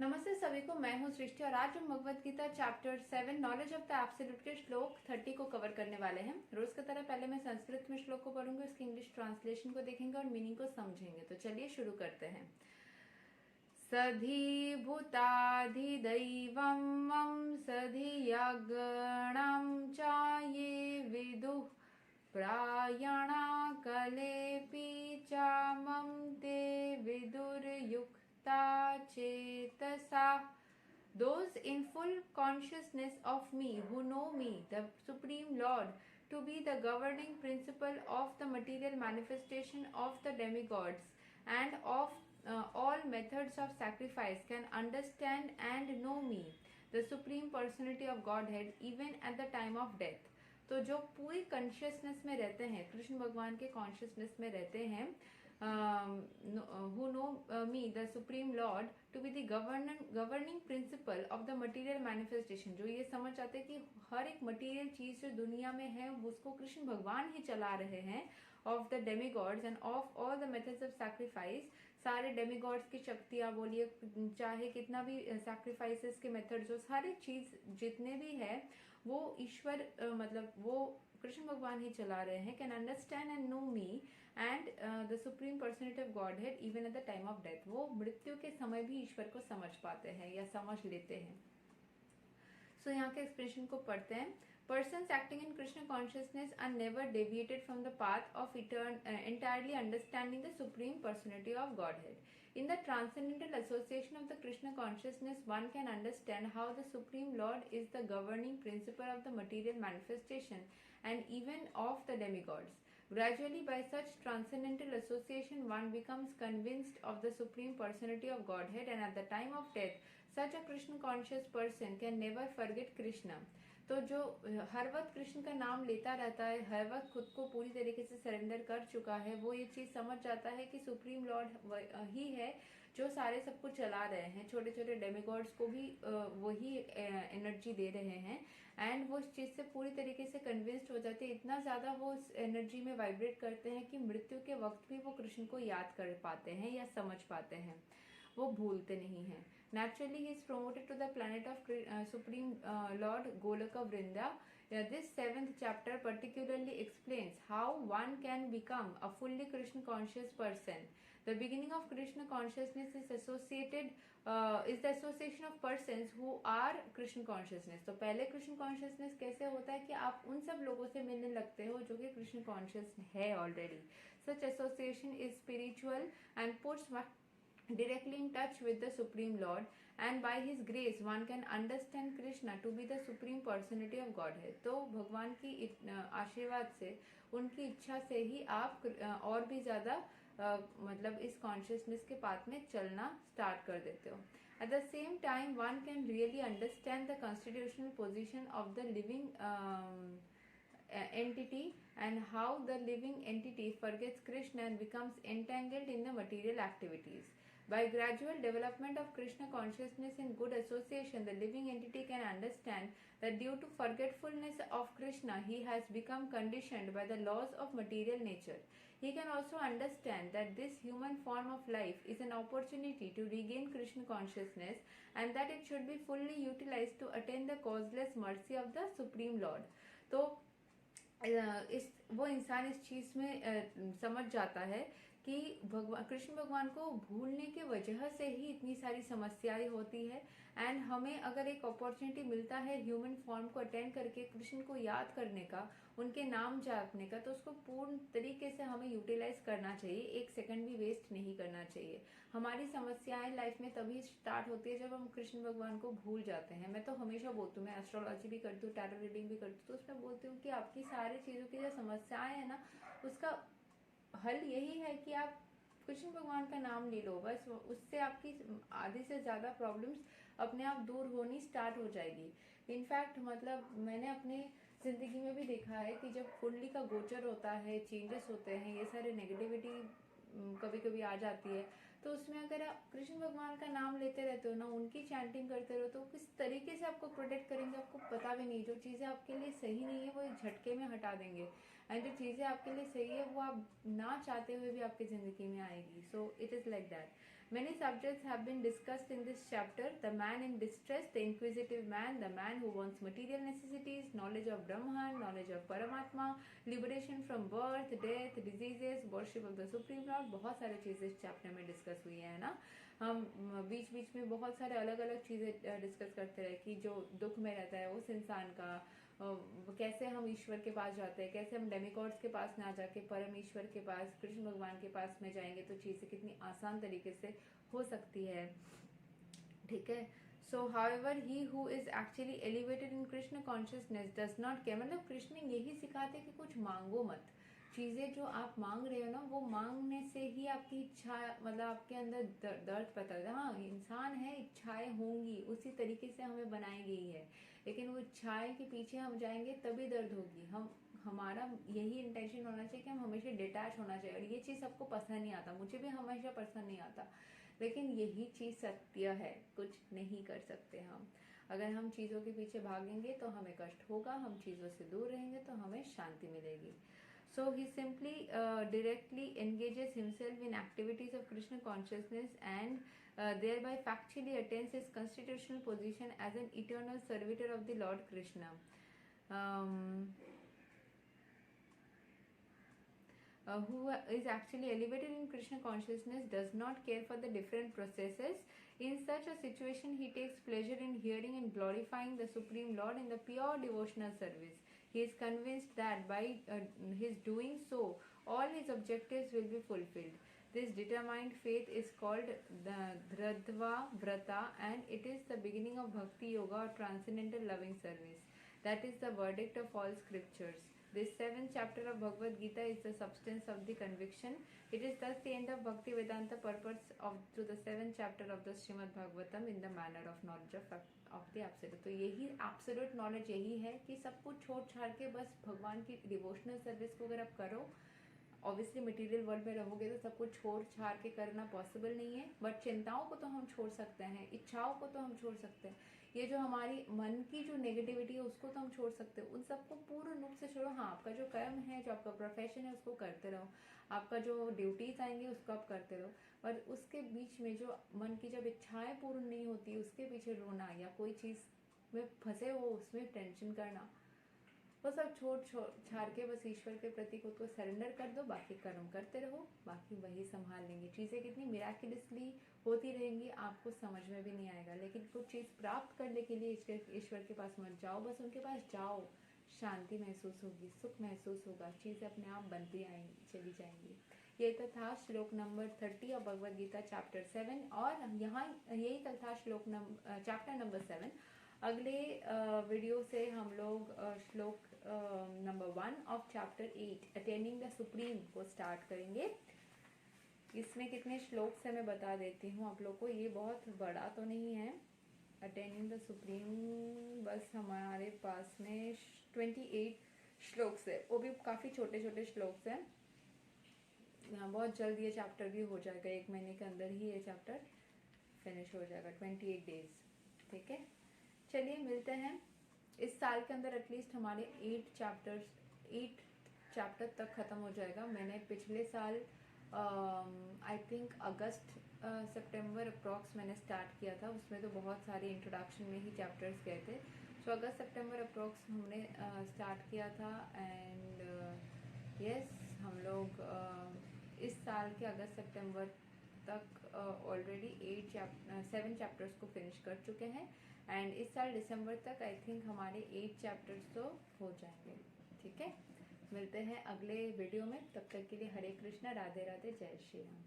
नमस्ते सभी को, मैं हूं सृष्टि और आज हम Bhagavad Gita chapter 7 knowledge of the absolute के श्लोक 30 को कवर करने वाले हैं। रोज की तरह पहले मैं संस्कृत में श्लोक को पढ़ूंगी, उसकी इंग्लिश ट्रांसलेशन को देखेंगे और मीनिंग को समझेंगे। तो चलिए शुरू करते हैं। सधीभूताधिदैवं मम सधियगणं च ये विदुः प्रायणा कलेऽपि च मम ते विदुर्युक्ता चेतसा। Those in full consciousness of me, who know me, the Supreme Lord, to be the governing principle of the material manifestation of the demigods and of all methods of sacrifice, can understand and know me, the Supreme Personality of Godhead, even at the time of death. तो जो पूरी consciousness में रहते हैं, कृष्ण भगवान के consciousness में रहते हैं, who know me, the Supreme Lord, to be the governing principle of the material manifestation, जो ये समझ आते हैं कि हर एक मटेरियल चीज जो दुनिया में है उसको कृष्ण भगवान ही चला रहे हैं, of the demigods and of all the methods of sacrifice, सारे डेमिगॉड्स की शक्तियां बोलिए, चाहे कितना भी सैक्रिफाइसेस के मेथड, जो सारी चीज जितने भी है वो ईश्वर मतलब वो कृष्ण भगवान ही चला रहे हैं। Can understand and know me and the supreme personality of Godhead even at the time of death, वो मृत्यु के समय भी ईश्वर को समझ पाते हैं या समझ लेते हैं। सो यहाँ के एक्सप्रेशन को पढ़ते हैं। Persons acting in Krishna consciousness are never deviated from the path of entirely understanding the Supreme Personality of Godhead. In the transcendental association of the Krishna consciousness, one can understand how the Supreme Lord is the governing principle of the material manifestation and even of the demigods. Gradually, by such transcendental association, one becomes convinced of the Supreme Personality of Godhead, and at the time of death, such a Krishna conscious person can never forget Krishna. तो जो हर वक्त कृष्ण का नाम लेता रहता है, हर वक्त खुद को पूरी तरीके से सरेंडर कर चुका है, वो ये चीज समझ जाता है कि सुप्रीम लॉर्ड ही है जो सारे सबको चला रहे हैं, छोटे छोटे डेमिगॉड्स को भी वही एनर्जी दे रहे हैं। एंड वो इस चीज से पूरी तरीके से कन्विंस्ड हो जाते हैं, इतना ज्यादा वो उस एनर्जी में वाइब्रेट करते हैं कि मृत्यु के वक्त भी वो कृष्ण को याद कर पाते हैं या समझ पाते हैं, वो भूलते नहीं हैं। Naturally, he is promoted to the planet of Supreme Lord Golaka Vrinda. This 7th chapter particularly explains how one can become a fully Krishna conscious person. The beginning of Krishna consciousness is the association of persons who are Krishna consciousness. तो पहले Krishna consciousness कैसे होता है कि आप उन सब लोगों से मिलने लगते हो जो कि Krishna conscious है already. Such association is spiritual and puts directly in touch with the Supreme Lord, and by His grace one can understand Krishna to be the Supreme Personality of Godhead. तो भगवान की आशीर्वाद से, उनकी इच्छा से ही आप और भी ज्यादा मतलब इस कॉन्शियसनेस के पाथ में चलना स्टार्ट कर देते हो। At the same time, one can really understand the constitutional position of the living entity and how the living entity forgets Krishna and becomes entangled in the material activities. By gradual development of Krishna consciousness in good association, the living entity can understand that due to forgetfulness of Krishna, he has become conditioned by the laws of material nature. He can also understand that this human form of life is an opportunity to regain Krishna consciousness and that it should be fully utilized to attain the causeless mercy of the Supreme Lord. तो वो इंसान इस चीज में समझ जाता है कि कृष्ण भगवान को भूलने के वजह से ही इतनी सारी समस्याएं होती है। एंड हमें अगर एक अपॉर्चुनिटी मिलता है ह्यूमन फॉर्म को अटेंड करके कृष्ण को याद करने का, उनके नाम जापने का, तो उसको पूर्ण तरीके से हमें यूटिलाइज करना चाहिए, एक सेकंड भी वेस्ट नहीं करना चाहिए। हमारी समस्याएं लाइफ में तभी स्टार्ट होती है जब हम कृष्ण भगवान को भूल जाते हैं। मैं तो हमेशा बोलती हूँ, मैं एस्ट्रोलॉजी भी करती हूँ, टैरो रीडिंग भी करती हूँ, तो उसमें बोलती हूँ कि आपकी सारी चीजों की जो समस्याएं है ना, उसका हल यही है कि आप कृष्ण भगवान का नाम ले लो, बस उससे आपकी आधे से ज्यादा प्रॉब्लम्स अपने आप दूर होनी स्टार्ट हो जाएगी। इनफैक्ट मतलब मैंने अपने जिंदगी में भी देखा है कि जब कुंडली का गोचर होता है, चेंजेस होते हैं, ये सारे नेगेटिविटी कभी कभी आ जाती है, तो उसमें अगर आप कृष्ण भगवान का नाम लेते रहते हो ना, उनकी चैंटिंग करते रहो, तो किस तरीके से आपको प्रोटेक्ट करेंगे आपको पता भी नहीं। जो चीजें आपके लिए सही नहीं है वो झटके में हटा देंगे। एंड जो चीज़ें आपके लिए सही है वो आप ना चाहते हुए भी आपकी ज़िंदगी में आएगी. So it is like that. Many subjects have been discussed in this chapter: the man in distress, the inquisitive man, the man who wants material necessities, knowledge of Brahman, knowledge of Paramatma, liberation from birth, death, diseases, worship of the Supreme Lord. बहुत सारी चीज़ें इस chapter में discuss हुई है ना. हम बीच बीच में बहुत सारे अलग अलग चीज़ें डिस्कस करते रहे कि जो दुख में रहता है उस इंसान का कैसे हम ईश्वर के पास जाते हैं, कैसे हम डेमिगॉड्स के पास ना जाके परम ईश्वर के पास, कृष्ण भगवान के पास में जाएंगे तो चीज़ें कितनी आसान तरीके से हो सकती है. ठीक है. सो however he who is actually elevated in Krishna consciousness does not care. मतलब कृष्ण यही सिखाते कि कुछ मांगो मत. चीज़ें जो आप मांग रहे हो ना वो मांगने से ही आपकी इच्छा, मतलब आपके अंदर दर्द पता है. हाँ, इंसान है, इच्छाएं होंगी, उसी तरीके से हमें बनाई गई है, लेकिन वो इच्छाएं के पीछे हम जाएंगे तभी दर्द होगी. हमारा यही इंटेंशन होना चाहिए कि हम हमेशा डिटैच होना चाहिए. और ये चीज़ सबको पसंद नहीं आता, मुझे भी हमेशा पसंद नहीं आता, लेकिन यही चीज़ सत्य है. कुछ नहीं कर सकते हम. अगर हम चीज़ों के पीछे भागेंगे तो हमें कष्ट होगा, हम चीज़ों से दूर रहेंगे तो हमें शांति मिलेगी. So he simply directly engages himself in activities of Krishna consciousness and thereby factually attains his constitutional position as an eternal servitor of the Lord Krishna. Who is actually elevated in Krishna consciousness does not care for the different processes. In such a situation, he takes pleasure in hearing and glorifying the Supreme Lord in the pure devotional service. He is convinced that by his doing so, all his objectives will be fulfilled. This determined faith is called the Dhradva Vrata, and it is the beginning of Bhakti Yoga or transcendental loving service. That is the verdict of all scriptures. This 7th chapter of Bhagavad Gita is the substance of the conviction. It is thus the end of Bhakti Vedanta purpose to the 7th chapter of the Srimad Bhagavatam in the manner of knowledge of the absolute. तो यही absolute knowledge यही है कि सब कुछ छोड़ छाड़ के बस भगवान की डिवोशनल सर्विस को अगर आप करो, ऑब्वियसली मटेरियल वर्ल्ड में रहोगे तो सब कुछ छोड़ छाड़ के करना पॉसिबल नहीं है, बट चिंताओं को तो हम छोड़ सकते हैं, इच्छाओं को तो हम छोड़ सकते हैं, ये जो हमारी मन की जो नेगेटिविटी है उसको तो हम छोड़ सकते हैं. उन सबको पूर्ण रूप से छोड़ो. हाँ, आपका जो कर्म है, जो आपका प्रोफेशन है उसको करते रहो, आपका जो ड्यूटीज आएंगे उसको आप करते रहो, पर उसके बीच में जो मन की जब इच्छाएं पूर्ण नहीं होती उसके पीछे रोना या कोई चीज़ में फंसे हो उसमें टेंशन करना, वो सब छोड़ छाड़ के बस ईश्वर के प्रति खुद को सरेंडर कर दो. बाकी कर्म करते रहो, बाकी वही संभाल लेंगे. चीज़ें कितनी मिराकुलसली होती रहेंगी आपको समझ में भी नहीं आएगा, लेकिन कुछ चीज़ प्राप्त करने के लिए ईश्वर के पास मत जाओ, बस उनके पास जाओ, शांति महसूस होगी, सुख महसूस होगा, चीज़ें अपने आप बनती आएंगी, चली जाएंगी. ये तो था श्लोक number 30 of Bhagavad Gita chapter 7. और यहाँ यही तक था श्लोक चैप्टर नंबर 7. अगले वीडियो से हम लोग श्लोक number 1 of chapter 8 attaining the supreme को स्टार्ट करेंगे. इसमें कितने श्लोक से मैं बता देती हूँ आप लोग को, ये बहुत बड़ा तो नहीं है. अटेनिंग द सुप्रीम बस हमारे पास में 28 श्लोक है, वो भी काफ़ी छोटे छोटे श्लोक हैं. बहुत जल्द ये चैप्टर भी हो जाएगा, 1 महीने के अंदर ही ये चैप्टर फिनिश हो जाएगा, 28 डेज. ठीक है, चलिए मिलते हैं. इस साल के अंदर एटलीस्ट हमारे 8 चैप्टर तक ख़त्म हो जाएगा. मैंने पिछले साल I think August September approx मैंने स्टार्ट किया था, उसमें तो बहुत सारे इंट्रोडक्शन में ही चैप्टर्स गए थे. सो अगस्त सितंबर अप्रॉक्स हमने स्टार्ट किया था. एंड यस, हम लोग इस साल के अगस्त सितंबर तक ऑलरेडी 7 चैप्टर्स को फिनिश कर चुके हैं. एंड इस साल दिसंबर तक आई थिंक हमारे 8 चैप्टर्स तो हो जाएंगे. ठीक है, मिलते हैं अगले वीडियो में. तब तक के लिए हरे कृष्णा, राधे राधे, जय श्री राम.